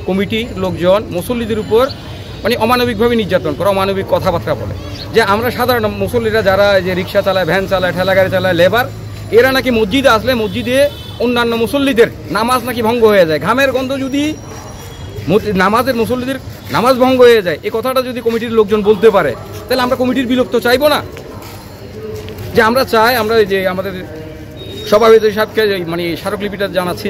কমিটির লোকজন মুসল্লিদের উপর মানে অমানবিকভাবে নির্যাতন করে, অমানবিক কথাবার্তা বলে। যে আমরা সাধারণ মুসল্লিরা যারা যে রিক্সা চালায়, ভ্যান চালায়, ঠেলাগাড়ি চালায়, লেবার, এরা নাকি মসজিদে আসলে মসজিদে অন্যান্য মুসল্লিদের নামাজ নাকি ভঙ্গ হয়ে যায়। ঘামের গন্ধ যদি মুসল্লিদের নামাজ ভঙ্গ হয়ে যায়, এই কথাটা যদি কমিটির লোকজন বলতে পারে, তাহলে আমরা কমিটির বিলুপ্ত চাইবো না। যে আমরা চাই, আমরা যে আমাদের সভাপতি সাহেবকে মানে স্মারকলিপিটা জানাচ্ছি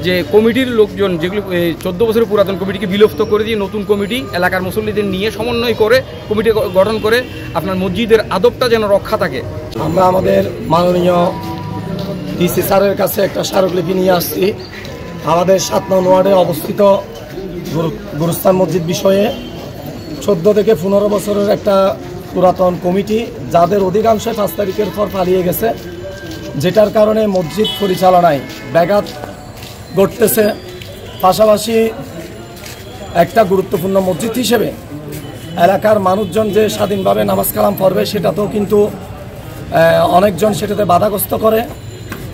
যে কমিটির লোকজন যেগুলো 14 বছরের পুরাতন কমিটিকে বিলুপ্ত করে দিয়ে নতুন কমিটি এলাকার মুসল্লিদের নিয়ে সমন্বয় করে কমিটি গঠন করে আপনার মসজিদের আদবটা যেন রক্ষা থাকে। আমরা আমাদের মাননীয় ডিসি স্যারের কাছে একটা স্মারকলিপি নিয়ে আসছি আমাদের 7 নং ওয়ার্ডে অবস্থিত গুরুস্থান মসজিদ বিষয়ে। 14 থেকে 15 বছরের একটা পুরাতন কমিটি, যাদের অধিকাংশ 5 তারিখের পর পালিয়ে গেছে, যেটার কারণে মসজিদ পরিচালনায় ব্যাঘাত ঘটতেছে। পাশাপাশি একটা গুরুত্বপূর্ণ মসজিদ হিসেবে এলাকার মানুষজন যে স্বাধীনভাবে নামাজ কালাম পড়বে, সেটাতেও কিন্তু অনেকজন সেটাতে বাধাগ্রস্ত করে।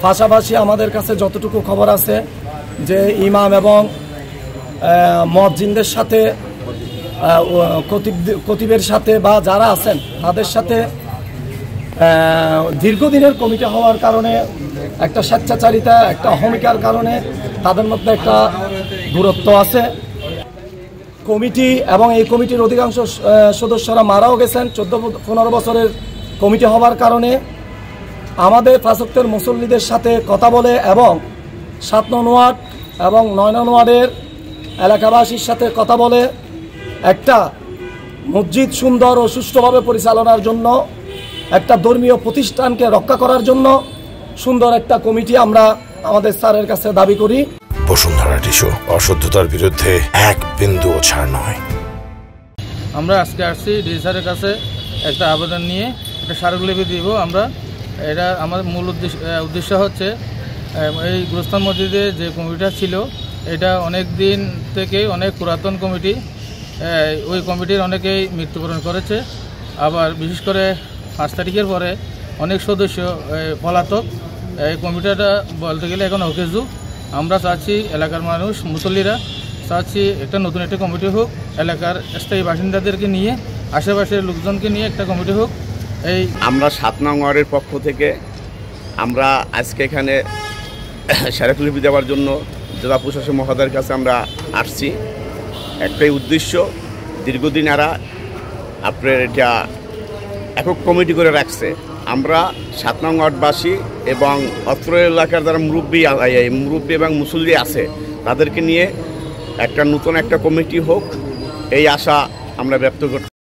পাশাপাশি আমাদের কাছে যতটুকু খবর আছে যে ইমাম এবং মুয়াজ্জিনদের সাথে, খতিবের সাথে বা যারা আছেন তাদের সাথে দীর্ঘদিনের কমিটি হওয়ার কারণে, একটা স্বেচ্ছাচারিতা, একটা অহমিকার কারণে তাদের মধ্যে একটা দূরত্ব আছে। কমিটি এবং এই কমিটির অধিকাংশ সদস্যরা মারাও গেছেন 14-15 বছরের কমিটি হওয়ার কারণে। আমাদের 5 ওয়াক্তের মুসল্লিদের সাথে কথা বলে এবং 7 নং ওয়ার্ড এবং 9 নং ওয়ার্ডের এলাকাবাসীর সাথে কথা বলে একটা মসজিদ সুন্দর ও সুষ্ঠুভাবে পরিচালনার জন্য, একটা ধর্মীয় প্রতিষ্ঠানকে রক্ষা করার জন্য সুন্দর একটা কমিটি আমরা আমাদের স্যারের কাছে দাবি করি। বসুন্ধরা টিস্যু, অশুদ্ধতার বিরুদ্ধে এক বিন্দুও ছাড় নয়। আমরা আজকে আসছি ডিসি স্যারের কাছে একটা আবেদন নিয়ে একটা স্মারকলিপি দিব। আমরা এটা আমার মূল উদ্দেশ্য হচ্ছে এই গুরুস্থান মসজিদে যে কমিটিটা ছিল, এটা অনেক দিন থেকে অনেক পুরাতন কমিটি। ওই কমিটির অনেকেই মৃত্যুবরণ করেছে। আবার বিশেষ করে 5 তারিখের পরে অনেক সদস্য পলাতক। এই কমিটিটা বলতে গেলে এখন অকেজু। আমরা চাচ্ছি এলাকার মানুষ, মুসল্লিরা চাচ্ছি একটা নতুন একটা কমিটি হোক, এলাকার স্থায়ী বাসিন্দাদেরকে নিয়ে, আশেপাশের লোকজনকে নিয়ে একটা কমিটি হোক। এই আমরা 7 নং ওয়ার্ডের পক্ষ থেকে আমরা আজকে এখানে স্মারকলিপি দেওয়ার জন্য জেলা প্রশাসক মহোদয়ের কাছে আমরা আসছি। একটাই উদ্দেশ্য, দীর্ঘদিন এরা আপনার এটা একক কমিটি করে রাখছে। আমরা 7 নং ওয়ার্ডবাসী এবং অত্র এলাকার যারা মুরব্বী এবং মুসল্লি আছে, তাদেরকে নিয়ে একটা নতুন একটা কমিটি হোক, এই আশা আমরা ব্যক্ত করছি।